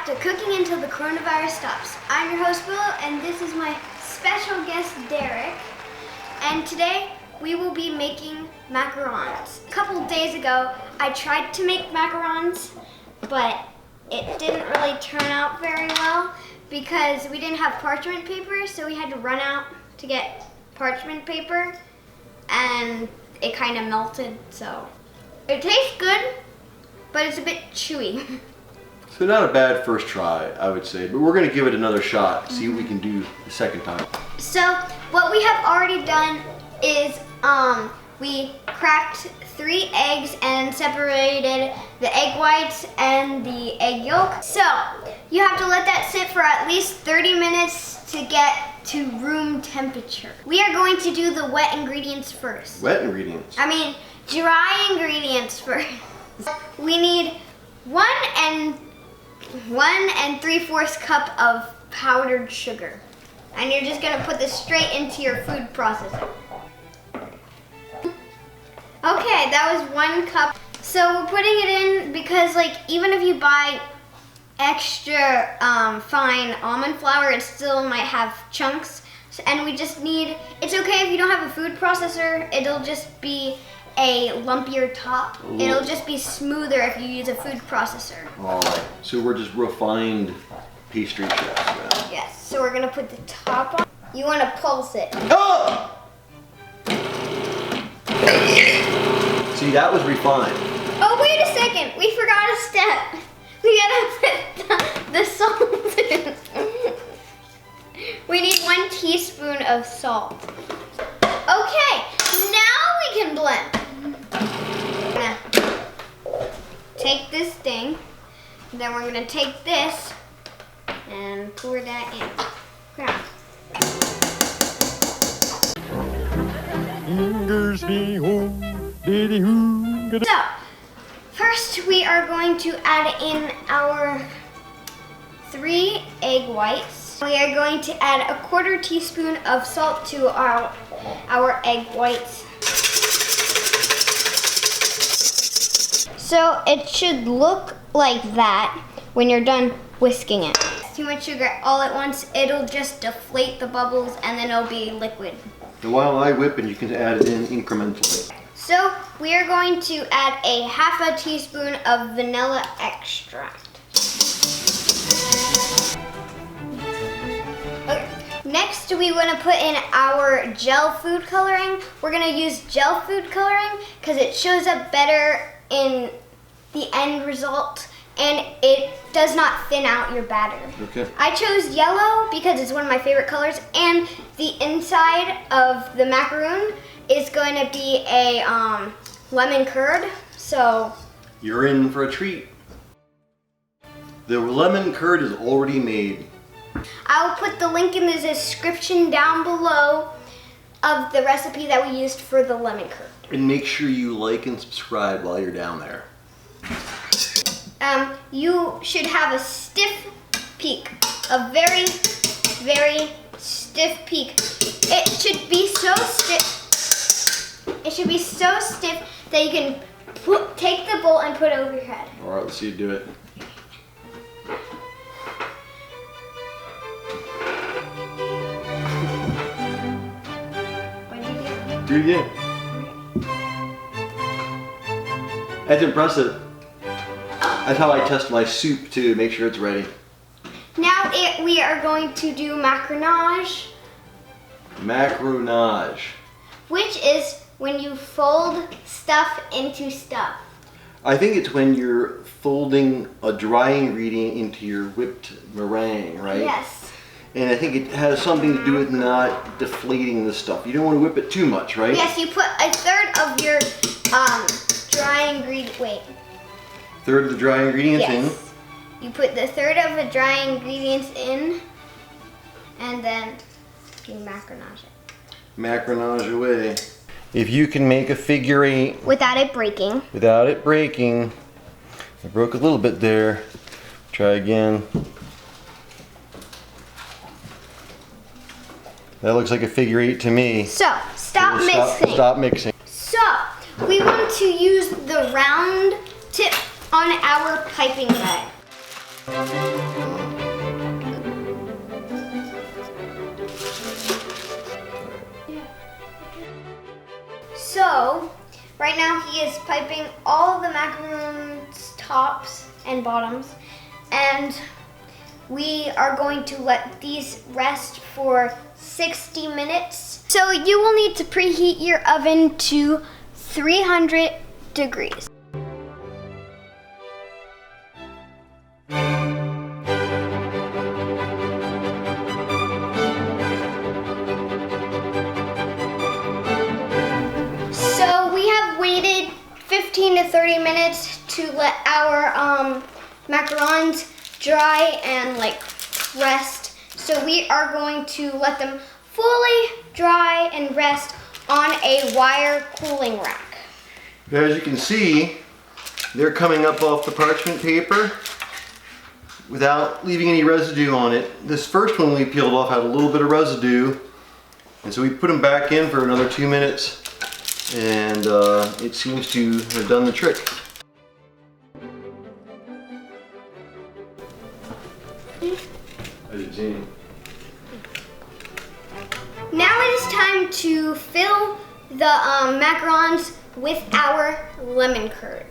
back to Cooking Until the Coronavirus Stops. I'm your host, Willow, and this is my special guest, Derek. And today, we will be making macarons. A couple days ago, I tried to make macarons, but it didn't really turn out very well because we didn't have parchment paper, so we had to run out to get parchment paper, and it kind of melted, so. It tastes good, but it's a bit chewy. So not a bad first try, I would say, but we're gonna give it another shot, see what we can do the second time. So what we have already done is we cracked 3 eggs and separated the egg whites and the egg yolk. So you have to let that sit for at least 30 minutes to get to room temperature. We are going to do the wet ingredients first. Wet ingredients? I mean, dry ingredients first. We need 1 3/4 cup of powdered sugar. And you're just gonna put this straight into your food processor. Okay, that was 1 cup. So we're putting it in because even if you buy extra fine almond flour, it still might have chunks. And we just need, it's okay if you don't have a food processor, it'll just be a lumpier top. Ooh. It'll just be smoother if you use a food processor. All right, so we're just refined pastry chefs now. Yes, so we're gonna put the top on. You wanna pulse it. Oh! See, that was refined. Oh, wait a second, we forgot a step. We gotta put the salt in. We need 1 teaspoon of salt. Okay, now we can blend. We're gonna take this thing, then we're gonna take this and pour that in. Grab. So, first we are going to add in our 3 egg whites. We are going to add 1/4 teaspoon of salt to our egg whites. So it should look like that when you're done whisking it. Too much sugar all at once, it'll just deflate the bubbles and then it'll be liquid. And while I whip it, you can add it in incrementally. So we are going to add 1/2 teaspoon of vanilla extract. Okay. Next, we want to put in our gel food coloring. We're going to use gel food coloring because it shows up better in the end result and it does not thin out your batter. Okay. I chose yellow because it's one of my favorite colors, and the inside of the macaroon is going to be a lemon curd, so. You're in for a treat. The lemon curd is already made. I'll put the link in the description down below of the recipe that we used for the lemon curd. And make sure you like and subscribe while you're down there. You should have a stiff peak, a very, very stiff peak. It should be so stiff. It should be so stiff that you can take the bowl and put it over your head. All right, let's see you do it. What did you do? Do it again. That's impressive. That's how I test my soup too, make sure it's ready. Now we are going to do macaronage. Macaronage. Which is when you fold stuff into stuff. I think it's when you're folding a dry ingredient into your whipped meringue, right? Yes. And I think it has something to do with not deflating the stuff. You don't want to whip it too much, right? Yes, you put 1/3 of your dry ingredient. Wait. 1/3 of the dry ingredients in. Yes. You put the 1/3 of the dry ingredients in, and then you macaronage it. Macaronage away. If you can make a figure 8 without it breaking. Without it breaking. I broke a little bit there. Try again. That looks like a figure 8 to me. So, stop mixing. Stop mixing. So, we want to use the round tip on our piping bag. So, right now he is piping all the macaroons tops and bottoms, and we are going to let these rest for 60 minutes. So you will need to preheat your oven to 300 degrees. So we have waited 15 to 30 minutes to let our macarons dry and like rest. So we are going to let them fully dry and rest on a wire cooling rack. As you can see, they're coming up off the parchment paper without leaving any residue on it. This first one we peeled off had a little bit of residue, and so we put them back in for another 2 minutes, and it seems to have done the trick. As you see. Now it is time to fill the macarons with our lemon curd.